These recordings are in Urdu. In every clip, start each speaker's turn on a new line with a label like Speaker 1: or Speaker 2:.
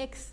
Speaker 1: x,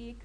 Speaker 1: 1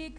Speaker 1: 1,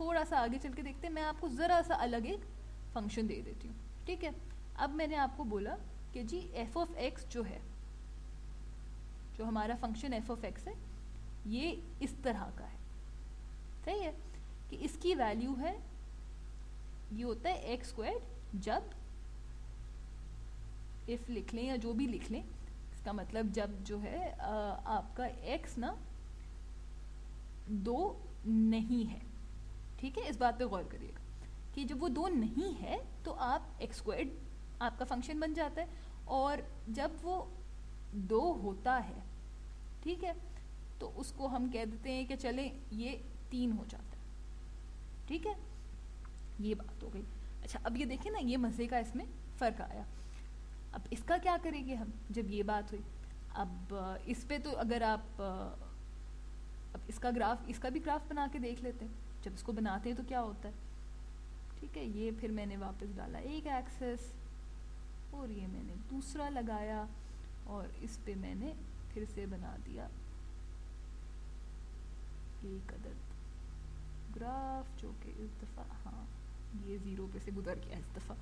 Speaker 1: تھوڑا سا آگے چل کے دیکھتے ہیں. میں آپ کو ذرا سا الگ ایک فنکشن دے دیتی ہوں, ٹھیک ہے. اب میں نے آپ کو بولا کہ جی ایف آف ایکس جو ہے, جو ہمارا فنکشن ایف آف ایکس ہے, یہ اس طرح کا ہے, صحیح ہے, کہ اس کی ویلیو ہے, یہ ہوتا ہے ایکس اسکوائر جب ایف لکھ لیں یا جو بھی لکھ لیں, اس کا مطلب جب جو ہے آپ کا ایکس نا 2 نہیں ہے, ٹھیک ہے. اس بات پہ غور کریے گا کہ جب وہ 2 نہیں ہے تو آپ ایکس اسکوائر آپ کا فنکشن بن جاتا ہے, اور جب وہ 2 ہوتا ہے, ٹھیک ہے, تو اس کو ہم کہہ دیتے ہیں کہ چلیں یہ 3 ہو جاتا ہے, ٹھیک ہے. یہ بات ہو گئی. اچھا اب یہ دیکھیں نا, یہ مزے کا اس میں فرق آیا. اب اس کا کیا کریں گے ہم جب یہ بات ہوئی. اب اس پہ تو اگر آپ اب اس کا گراف, اس کا بھی گراف بنا کے دیکھ لیتے ہیں. جب اس کو بناتے ہیں تو کیا ہوتا ہے, ٹھیک ہے. یہ پھر میں نے واپس ڈالا ایک ایکسس, اور یہ میں نے دوسرا لگایا, اور اس پہ میں نے پھر سے بنا دیا ایک عدد گراف جو کہ اس دفعہ, ہاں یہ 0 پہ سے گزر گیا اس دفعہ.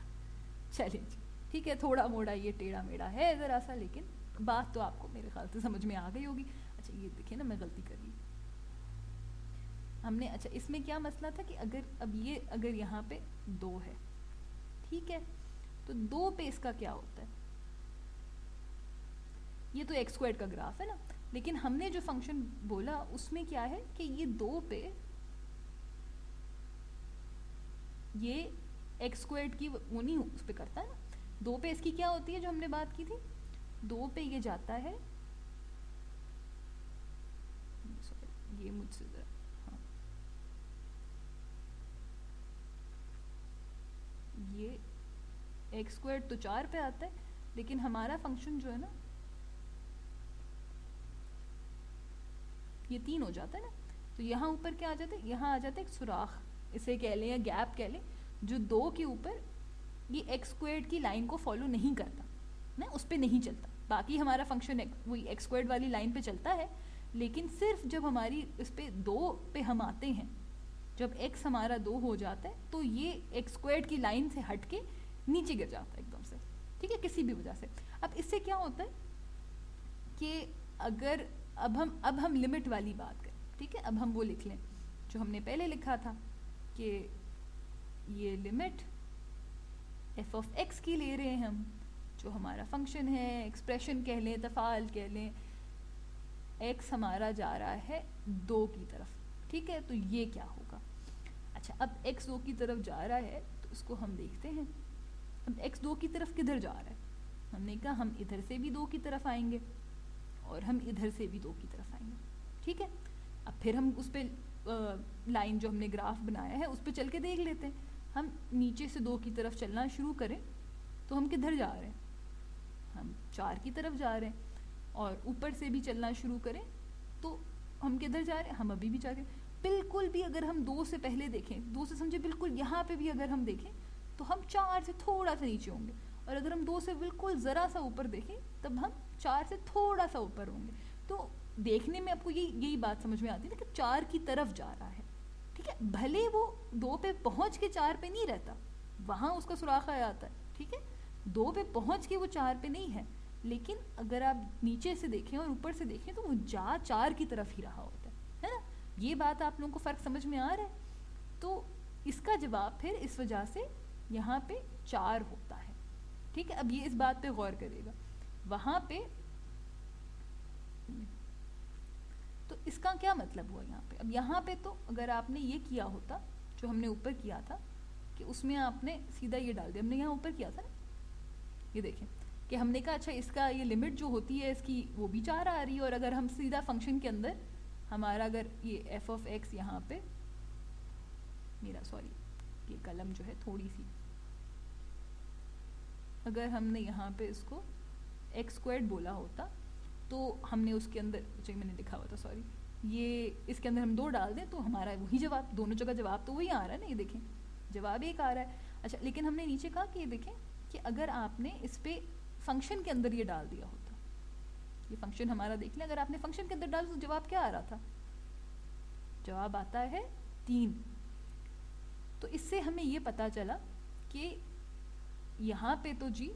Speaker 1: چلیں جی ٹھیک ہے, تھوڑا موڑا یہ ٹیڑھا میڑھا ہے ذرا سا, لیکن بات تو آپ کو میرے خیال سے سمجھ میں آ گئی ہوگی. اچھا یہ دیکھیں نا, میں غلطی کر لی ہم نے. اچھا اس میں کیا مسئلہ تھا کہ اگر اب یہ اگر یہاں پہ 2 ہے, ٹھیک ہے, تو 2 پہ اس کا کیا ہوتا ہے. یہ تو ایکس اسکوائر کا گراف ہے نا, لیکن ہم نے جو فنکشن بولا اس میں کیا ہے کہ یہ 2 پہ یہ ایکس اسکوائر کی وہ نہیں اس پہ کرتا ہے نا. 2 پہ اس کی کیا ہوتی ہے جو ہم نے بات کی تھی, 2 پہ یہ جاتا ہے, یہ مجھ سے ذرا, ہاں یہ ایکس اسکوائر تو 4 پہ آتا ہے, لیکن ہمارا فنکشن جو ہے نا یہ 3 ہو جاتا ہے نا. تو یہاں اوپر کیا آ جاتا ہے, یہاں آ جاتا ہے ایک سوراخ, اسے کہہ لیں یا گیپ کہہ لیں, جو 2 کے اوپر یہ ایکس اسکوائر کی لائن کو فالو نہیں کرتا نا, اس پہ نہیں چلتا. باقی ہمارا فنکشن وہی ایکس اسکوائر والی لائن پہ چلتا ہے, لیکن صرف جب ہماری اس پہ 2 پہ ہم آتے ہیں, جب ایکس ہمارا 2 ہو جاتا ہے تو یہ ایکس اسکوائر کی لائن سے ہٹ کے نیچے گر جاتا ہے ایک دم سے, ٹھیک ہے, کسی بھی وجہ سے. اب اس سے کیا ہوتا ہے کہ اگر اب ہم لمٹ والی بات کریں, ٹھیک ہے, اب ہم وہ لکھ لیں جو ہم نے پہلے لکھا تھا کہ یہ لمٹ ایف آف ایکس کی لے رہے ہیں ہم, جو ہمارا فنکشن ہے, ایکسپریشن کہہ لیں, تفعال کہہ لیں, ایکس ہمارا جا رہا ہے 2 کی طرف, ٹھیک ہے. تو یہ کیا ہوگا. اچھا اب ایکس 2 کی طرف جا رہا ہے تو اس کو ہم دیکھتے ہیں. اب ایکس 2 کی طرف کدھر جا رہا ہے, ہم نے کہا ہم ادھر سے بھی 2 کی طرف آئیں گے اور ہم ادھر سے بھی 2 کی طرف آئیں گے, ٹھیک ہے. اب پھر ہم اس پہ لائن جو ہم نے گراف بنایا ہے اس پہ چل کے دیکھ لیتے ہیں. ہم نیچے سے 2 کی طرف چلنا شروع کریں تو ہم کدھر جا رہے ہیں, ہم 4 کی طرف جا رہے ہیں, اور اوپر سے بھی چلنا شروع کریں تو ہم کدھر جا رہے ہیں, ہم ابھی بھی جا رہے ہیں. بالکل بھی اگر ہم 2 سے پہلے دیکھیں, 2 سے سمجھے بالکل یہاں پہ بھی اگر ہم دیکھیں تو ہم 4 سے تھوڑا سا نیچے ہوں گے, اور اگر ہم 2 سے بالکل ذرا سا اوپر دیکھیں تب ہم 4 سے تھوڑا سا اوپر ہوں گے. تو دیکھنے میں آپ کو یہی بات سمجھ میں آتی ہے نا کہ 4 کی طرف جا رہا ہے, ٹھیک ہے. بھلے وہ 2 پہ پہنچ کے 4 پہ نہیں رہتا, وہاں اس کا سوراخ آ جاتا ہے, ٹھیک ہے. 2 پہ پہنچ کے وہ 4 پہ نہیں ہے, لیکن اگر آپ نیچے سے دیکھیں اور اوپر سے دیکھیں تو وہ جا 4 کی طرف ہی رہا ہوتا ہے نا. یہ بات آپ لوگوں کو فرق سمجھ میں آ رہا ہے. تو اس کا جواب پھر اس وجہ سے یہاں پہ 4 ہوتا ہے, ٹھیک ہے. اب یہ اس بات پہ غور کرے گا, وہاں پہ تو اس کا کیا مطلب ہوا یہاں پہ. اب یہاں پہ تو اگر آپ نے یہ کیا ہوتا جو ہم نے اوپر کیا تھا کہ اس میں آپ نے سیدھا یہ ڈال دیا, ہم نے یہاں اوپر کیا تھا نا, یہ دیکھیں کہ ہم نے کہا اچھا اس کا یہ لمٹ جو ہوتی ہے اس کی وہ بھی 4 آ رہی ہے, اور اگر ہم سیدھا فنکشن کے اندر ہمارا اگر یہ ایف آف ایکس یہاں پہ میرا سوری یہ قلم جو ہے تھوڑی سی, اگر ہم نے یہاں پہ اس کو ایکس اسکوائرڈ بولا ہوتا تو ہم نے اس کے اندر میں نے لکھا ہوا تھا سوری, یہ اس کے اندر ہم 2 ڈال دیں تو ہمارا وہی جواب, دونوں جگہ جواب تو وہی آ رہا ہے نا, یہ دیکھیں جواب ایک آ رہا ہے. اچھا لیکن ہم نے نیچے کہا کہ یہ دیکھیں کہ اگر آپ نے اس پہ فنکشن کے اندر یہ ڈال دیا ہوتا, یہ فنکشن ہمارا دیکھ لیں, اگر آپ نے فنکشن کے اندر ڈال تو جواب کیا آ رہا تھا, جواب آتا ہے 3. تو اس سے ہمیں یہ پتہ چلا کہ یہاں پہ تو جی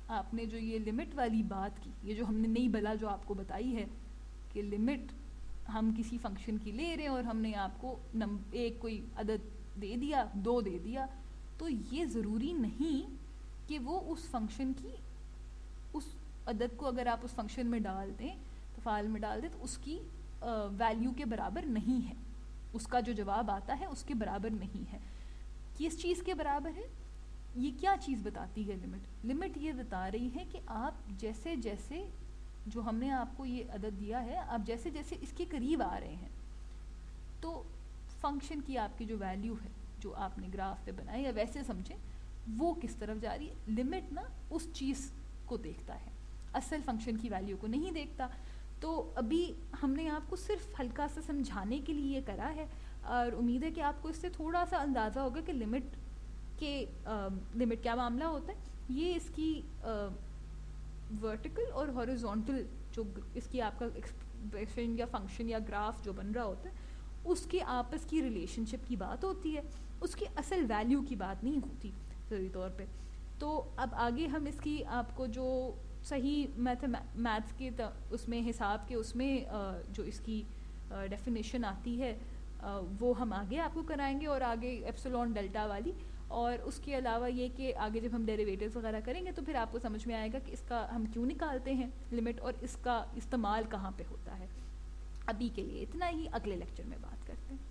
Speaker 1: آپ نے جو یہ لمٹ والی بات کی، یہ جو ہم نے نئی بلا جو آپ کو بتائی ہے کہ لمٹ ہم کسی فنکشن کی لے رہے ہیں اور ہم نے آپ کو ایک کوئی عدد دے دیا، 2 دے دیا، تو یہ ضروری نہیں کہ وہ اس فنکشن کی اس عدد کو اگر آپ اس فنکشن میں ڈال دیں، تفاعل میں ڈال دیں، تو اس کی ویلیو کے برابر نہیں ہے، اس کا جو جواب آتا ہے اس کے برابر نہیں ہے۔ کس چیز کے برابر ہے؟ یہ کیا چیز بتاتی ہے لمٹ؟ لمٹ یہ بتا رہی ہے کہ آپ جیسے جیسے جو ہم نے آپ کو یہ عدد دیا ہے، آپ جیسے جیسے اس کے قریب آ رہے ہیں تو فنکشن کی آپ کی جو ویلیو ہے جو آپ نے گراف پہ بنائی، یا ویسے سمجھیں وہ کس طرف جا رہی ہے۔ لمٹ نا اس چیز کو دیکھتا ہے، اصل فنکشن کی ویلیو کو نہیں دیکھتا۔ تو ابھی ہم نے آپ کو صرف ہلکا سا سمجھانے کے لیے یہ کرا ہے، اور امید ہے کہ آپ کو اس سے تھوڑا سا اندازہ ہوگا کہ لمٹ کیا معاملہ ہوتا ہے۔ یہ اس کی ورٹیکل اور ہاریزونٹل جو اس کی آپ کا ایکسپریشن یا فنکشن یا گراف جو بن رہا ہوتا ہے، اس کے آپس کی ریلیشن شپ کی بات ہوتی ہے، اس کی اصل ویلیو کی بات نہیں ہوتی ضروری طور پہ۔ تو اب آگے ہم اس کی آپ کو جو صحیح میتھس کے اس میں حساب کے اس میں جو اس کی ڈیفینیشن آتی ہے وہ ہم آگے آپ کو کرائیں گے، اور آگے ایپسلون ڈیلٹا والی، اور اس کے علاوہ یہ کہ آگے جب ہم ڈیریویٹیوز وغیرہ کریں گے تو پھر آپ کو سمجھ میں آئے گا کہ اس کا ہم کیوں نکالتے ہیں لمٹ، اور اس کا استعمال کہاں پہ ہوتا ہے۔ ابھی کے لیے اتنا ہی، اگلے لیکچر میں بات کرتے ہیں۔